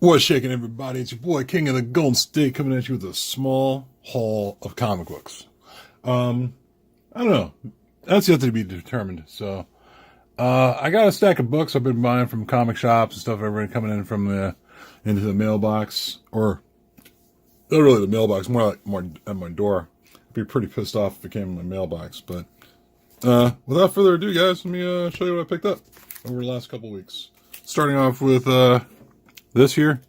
What's shaking, everybody? It's your boy King of the Golden State coming at you with a small haul of comic books. I don't know. That's yet to be determined. So, I got a stack of books I've been buying from comic shops and stuff. Everybody coming in from into the mailbox, or not really the mailbox, more at my door. I'd be pretty pissed off if it came in my mailbox. But without further ado, guys, let me show you what I picked up over the last couple weeks. Starting off with this here,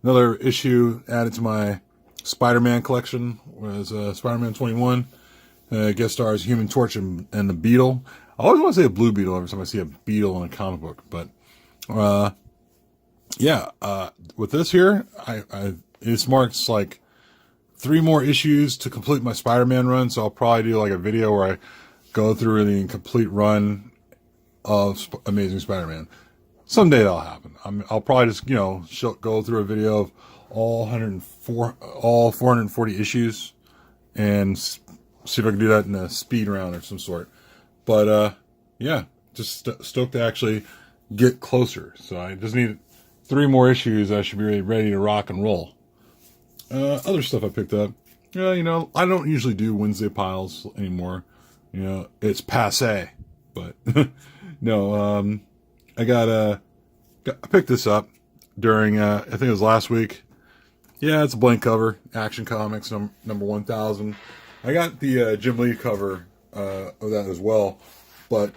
another issue added to my Spider-Man collection was Spider-Man 21. Guest stars Human Torch and the Beetle. I always want to say a Blue Beetle every time I see a Beetle in a comic book, but with this here, it marks like 3 more issues to complete my Spider-Man run. So I'll probably do like a video where I go through the complete run of Amazing Spider-Man. Someday that'll happen. I'll probably just, go through a video of all 440 issues and see if I can do that in a speed round or some sort. But, just stoked to actually get closer. So I just need 3 more issues. I should be really ready to rock and roll. Other stuff I picked up. I don't usually do Wednesday piles anymore. It's passe. But, no, I picked this up during, I think it was last week. Yeah, it's a blank cover. Action Comics, number 1000. I got the Jim Lee cover of that as well. But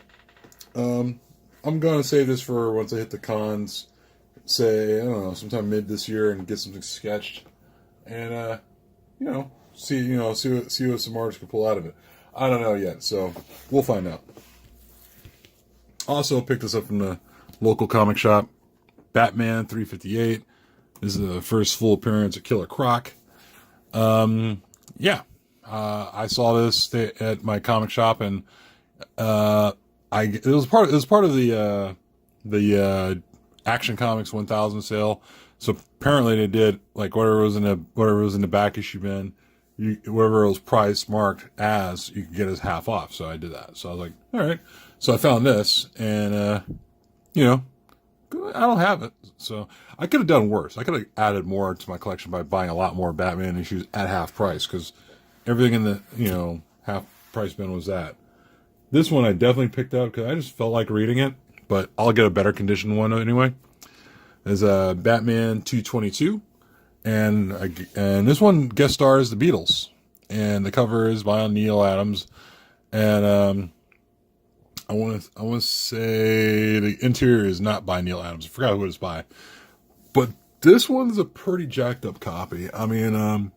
I'm going to save this for once I hit the cons, say, I don't know, sometime mid this year and get something sketched. And, see what some artists can pull out of it. I don't know yet, so we'll find out. Also picked this up from the local comic shop, Batman 358. This is the first full appearance of Killer Croc. I saw this at my comic shop, and it was part of the Action Comics 1000 sale. So apparently they did like whatever was in the back issue bin, whatever it was price marked as, you could get as half off. So I did that. So I was like, all right. So I found this, and I don't have it. So I could have done worse. I could have added more to my collection by buying a lot more Batman issues at half price, because everything in the, half price bin was that. This one I definitely picked up because I just felt like reading it, but I'll get a better conditioned one anyway. There's a Batman 222, and this one guest stars the Beatles, and the cover is by Neil Adams, and I want to say the interior is not by Neil Adams. I forgot who it's by, but this one's a pretty jacked up copy. I mean,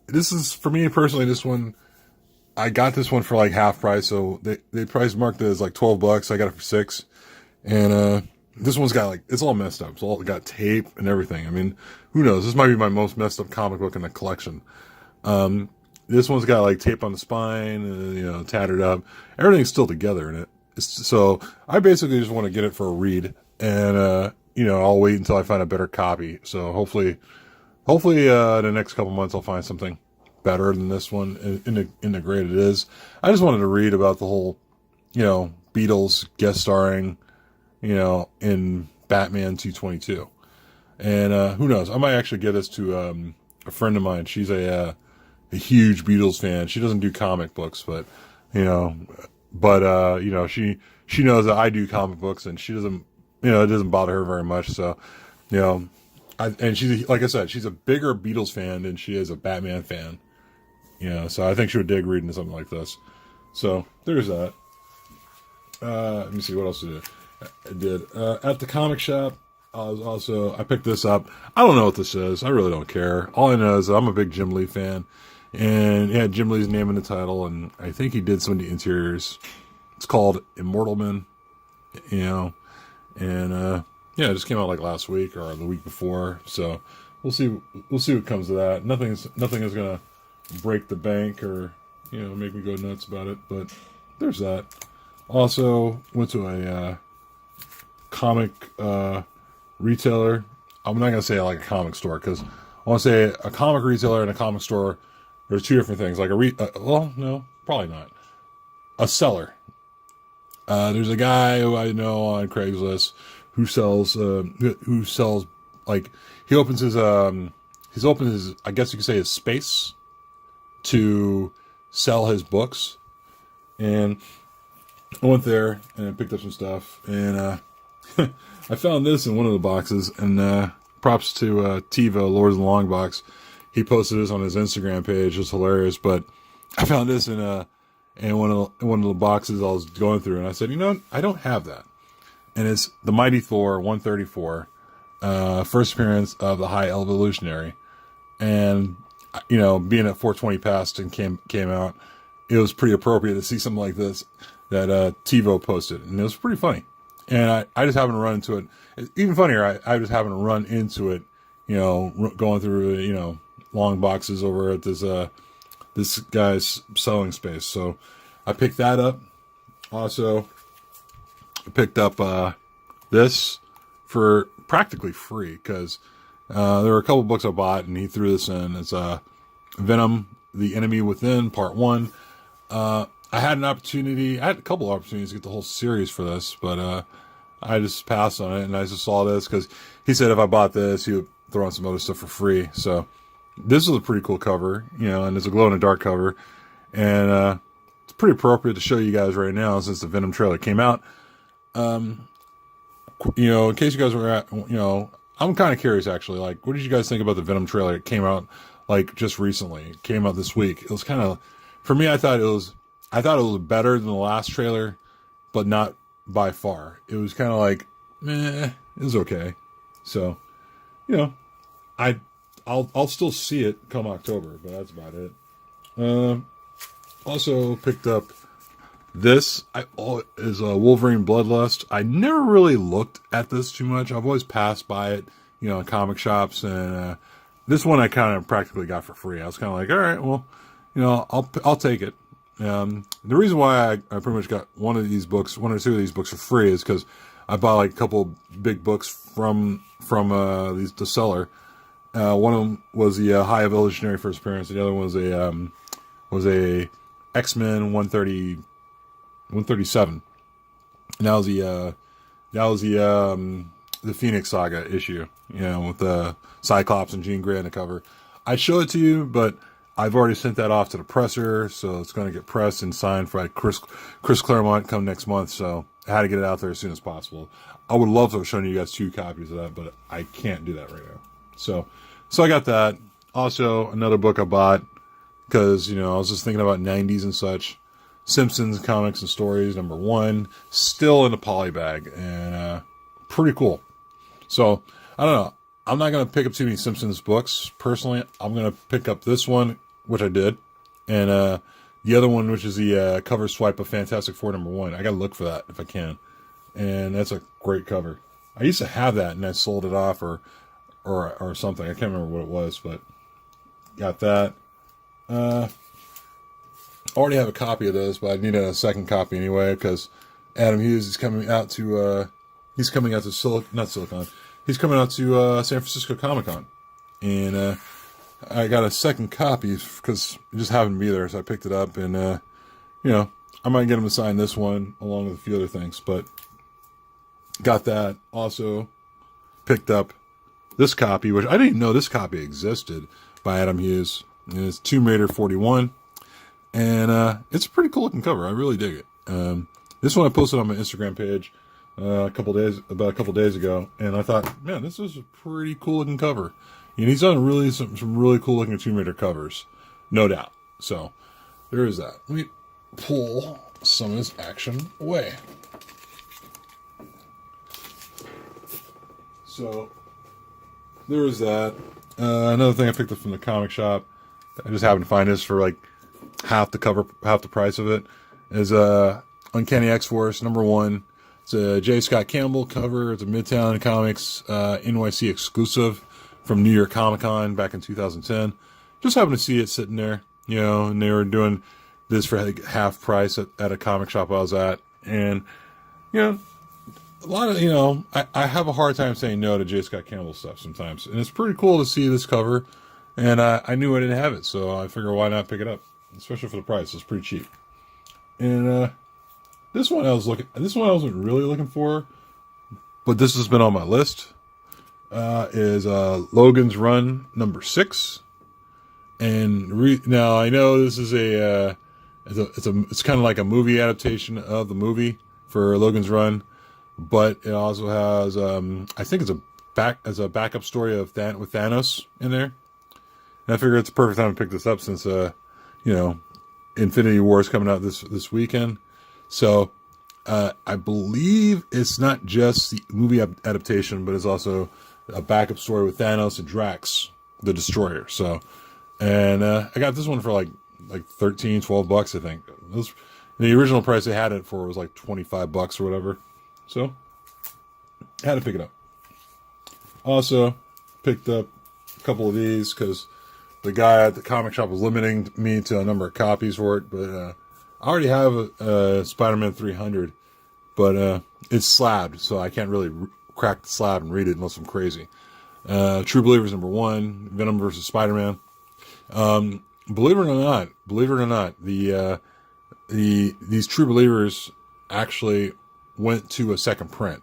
this is, for me personally, this one, I got this one for like half price, so they price marked it as like $12. I got it for $6, and this one's got it's all messed up. It's all got tape and everything. I mean, who knows? This might be my most messed up comic book in the collection. This one's got like tape on the spine, tattered up. Everything's still together in it. So I basically just want to get it for a read, and I'll wait until I find a better copy. So hopefully, the next couple months I'll find something better than this one in the grade it is. I just wanted to read about the whole, Beatles guest starring, in Batman 222, and who knows? I might actually get this to a friend of mine. She's a huge Beatles fan. She doesn't do comic books, but she knows that I do comic books, and she doesn't, it doesn't bother her very much. So, and she's, like I said, she's a bigger Beatles fan than she is a Batman fan. So I think she would dig reading something like this. So there's that. Let me see what else I did. At the comic shop, I picked this up. I don't know what this is. I really don't care. All I know is that I'm a big Jim Lee fan. And it had Jim Lee's name in the title, and I think he did some of the interiors. It's called Immortal Men, and it just came out like last week or the week before. So we'll see what comes of that. Nothing is gonna break the bank or make me go nuts about it. But there's that. Also went to a comic retailer. I'm not gonna say like a comic store, because I want to say a comic retailer and a comic store. There's 2 different things. Like no, probably not. A seller. There's a guy who I know on Craigslist who sells like he opens his he's opened his, I guess you could say, his space to sell his books. And I went there and I picked up some stuff, and I found this in one of the boxes, and props to TiVo, Lords of the Long Box. He posted this on his Instagram page. It's hilarious, but I found this in one of the boxes I was going through, and I said, you know, I don't have that. And it's the Mighty Thor 134, first appearance of the High Evolutionary. And, you know, being at 420 passed and came out, it was pretty appropriate to see something like this that TiVo posted. And it was pretty funny. And I just happened to run into it. It's even funnier, I just happened to run into it, you know, going through, you know, long boxes over at this guy's selling space. So I picked that up. Also, I picked up this for practically free, because there were a couple books I bought, and he threw this in. It's Venom, The Enemy Within, Part 1. I had a couple of opportunities to get the whole series for this, but I just passed on it, and I just saw this because he said if I bought this, he would throw in some other stuff for free. So this is a pretty cool cover, you know, and it's a glow-in-the-dark cover, and it's pretty appropriate to show you guys right now since the Venom trailer came out. You know, in case you guys were at, you know, I'm kind of curious actually, like, what did you guys think about the Venom trailer? It came out like just recently. It came out this week. It was kind of, for me, I thought it was better than the last trailer, but not by far. It was kind of like, meh, it was okay. So, you know, I'll still see it come October, but that's about it. Also picked up this is a Wolverine Bloodlust. I never really looked at this too much. I've always passed by it, you know, in comic shops, and this one I kind of practically got for free. I was kind of like, all right, well, you know, I'll take it. The reason why I pretty much got one or two of these books for free is because I bought like a couple big books from the seller. One of them was the High Evolutionary first appearance. The other one was a X-Men 137. And that was the Phoenix Saga issue, you know, with the Cyclops and Jean Grey on the cover. I'd show it to you, but I've already sent that off to the presser, so it's going to get pressed and signed for like Chris Claremont come next month. So I had to get it out there as soon as possible. I would love to have shown you guys 2 copies of that, but I can't do that right now. So I got that. Also, another book I bought because, you know, I was just thinking about 90s and such. Simpsons Comics and Stories #1, still in the poly bag, and pretty cool. So I don't know. I'm not going to pick up too many Simpsons books personally. I'm going to pick up this one, which I did, and the other one, which is the cover swipe of Fantastic Four #1. I got to look for that if I can, and that's a great cover. I used to have that, and I sold it off or something. I can't remember what it was, but got that. I already have a copy of this, but I need a second copy anyway because Adam Hughes is coming out to San Francisco Comic-Con, and I got a second copy because it just happened to be there, so I picked it up, and you know, I might get him to sign this one along with a few other things, but got that. Also picked up this copy, which I didn't even know this copy existed, by Adam Hughes, and it's Tomb Raider 41. And it's a pretty cool looking cover. I really dig it. This one I posted on my Instagram page about a couple days ago, and I thought, man, this is a pretty cool looking cover. And he's done really some really cool looking Tomb Raider covers, no doubt. So there is that. Let me pull some of this action away. So there is that. Another thing I picked up from the comic shop, I just happened to find this for like half the price of it, is Uncanny X-Force #1. It's a J. Scott Campbell cover. It's a Midtown Comics NYC exclusive from New York Comic Con back in 2010. Just happened to see it sitting there, you know, and they were doing this for like half price at a comic shop I was at. And, you know, a lot of, you know, I have a hard time saying no to J. Scott Campbell stuff sometimes. And it's pretty cool to see this cover. And I knew I didn't have it, so I figured why not pick it up, especially for the price. It's pretty cheap. And this one I wasn't really looking for, but this has been on my list. is Logan's Run number 6. And now I know this is it's kind of like a movie adaptation of the movie for Logan's Run, but it also has I think it's a backup story of with Thanos in there. And I figure it's a perfect time to pick this up since Infinity War is coming out this weekend. So I believe it's not just the movie adaptation, but it's also a backup story with Thanos and Drax, the Destroyer. So, and I got this one for like $13-12, I think. The original price they had it for was like $25 or whatever. So, I had to pick it up. Also, picked up a couple of these because the guy at the comic shop was limiting me to a number of copies for it. But I already have a Spider-Man 300, but it's slabbed, so I can't really crack the slab and read it unless I'm crazy. True Believers number 1, Venom versus Spider-Man. Believe it or not, these True Believers actually went to a second print.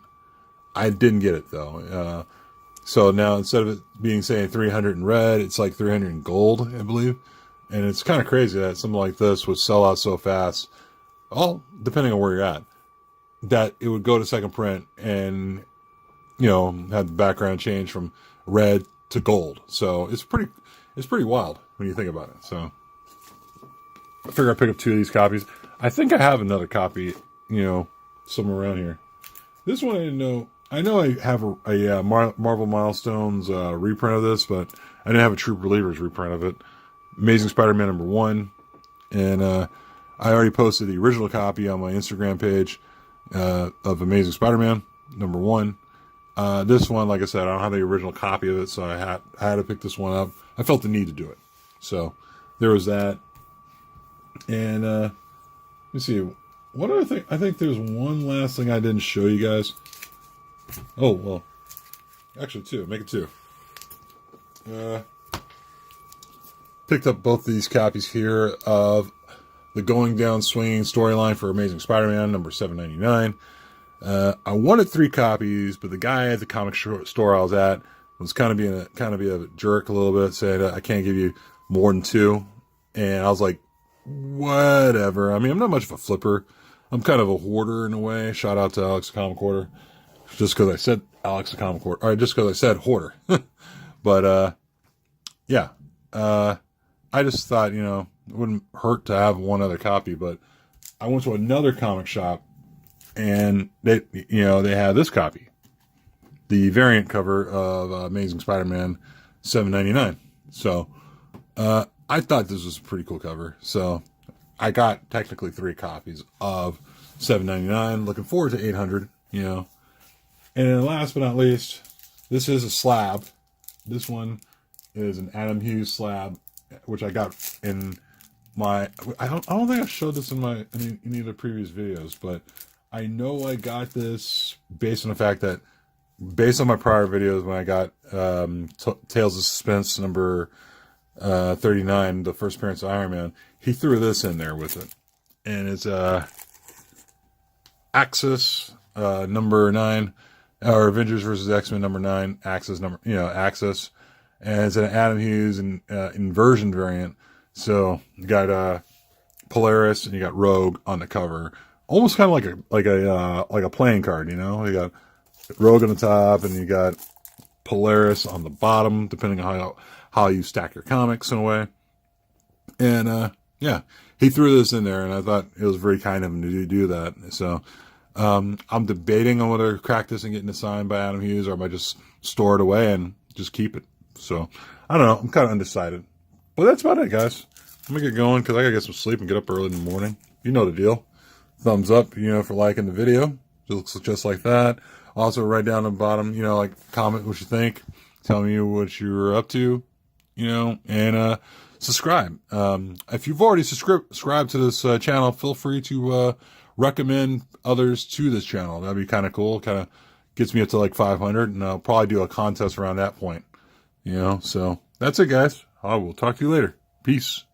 I didn't get it though. So now instead of it being saying 300 in red, it's like 300 in gold, I believe. And it's kind of crazy that something like this would sell out so fast, all depending on where you're at, that it would go to second print and, have the background change from red to gold. So it's pretty wild when you think about it. So I figure I'd pick up 2 of these copies. I think I have another copy, somewhere around here. This one I didn't know. I know I have a Marvel Milestones reprint of this, but I didn't have a True Believers reprint of it. Amazing Spider-Man number 1. And I already posted the original copy on my Instagram page of Amazing Spider-Man number 1. This one, like I said, I don't have the original copy of it, so I had to pick this one up. I felt the need to do it. So there was that. And let me see. What other thing? I think there's one last thing I didn't show you guys. Oh, well. Actually, 2. Make it 2. Picked up both of these copies here of the Going Down Swinging storyline for Amazing Spider-Man, number 799. I wanted 3 copies, but the guy at the comic store I was at was kind of being a jerk a little bit, said I can't give you more than 2. And I was like, whatever. I mean, I'm not much of a flipper. I'm kind of a hoarder in a way. Shout out to Alex the Comic Hoarder. Just because I said Alex the Comic Hoarder. Or just because I said hoarder. But, yeah. I just thought, it wouldn't hurt to have one other copy. But I went to another comic shop, and they had this copy. The variant cover of Amazing Spider-Man 799. So, I thought this was a pretty cool cover. So, I got technically 3 copies of 799. Looking forward to 800, And then last but not least, this is a slab. This one is an Adam Hughes slab, which I got in my... I don't think I showed this in any of the previous videos, but I know I got this based on the fact that, based on my prior videos, when I got Tales of Suspense number 39, the first appearance of Iron Man, he threw this in there with it. And it's Axis number 9, or Avengers versus X-Men number 9, Axis Axis. And it's an Adam Hughes inversion variant. So you got Polaris and you got Rogue on the cover. Almost kind of like a playing card, You got Rogue on the top and you got Polaris on the bottom, depending on how you stack your comics in a way. And yeah, he threw this in there, and I thought it was very kind of him to do that. So I'm debating on whether to crack this and get it signed by Adam Hughes, or I might just store it away and just keep it. So I don't know. I'm kind of undecided. But that's about it, guys. I'm going to get going because I got to get some sleep and get up early in the morning. You know the deal. Thumbs up, for liking the video. It looks just like that. Also, right down the bottom, comment what you think. Tell me what you're up to, and subscribe. If you've already subscribed to this channel, feel free to recommend others to this channel. That'd be kind of cool. Kind of gets me up to like 500, and I'll probably do a contest around that point. So that's it, guys. I will talk to you later. Peace.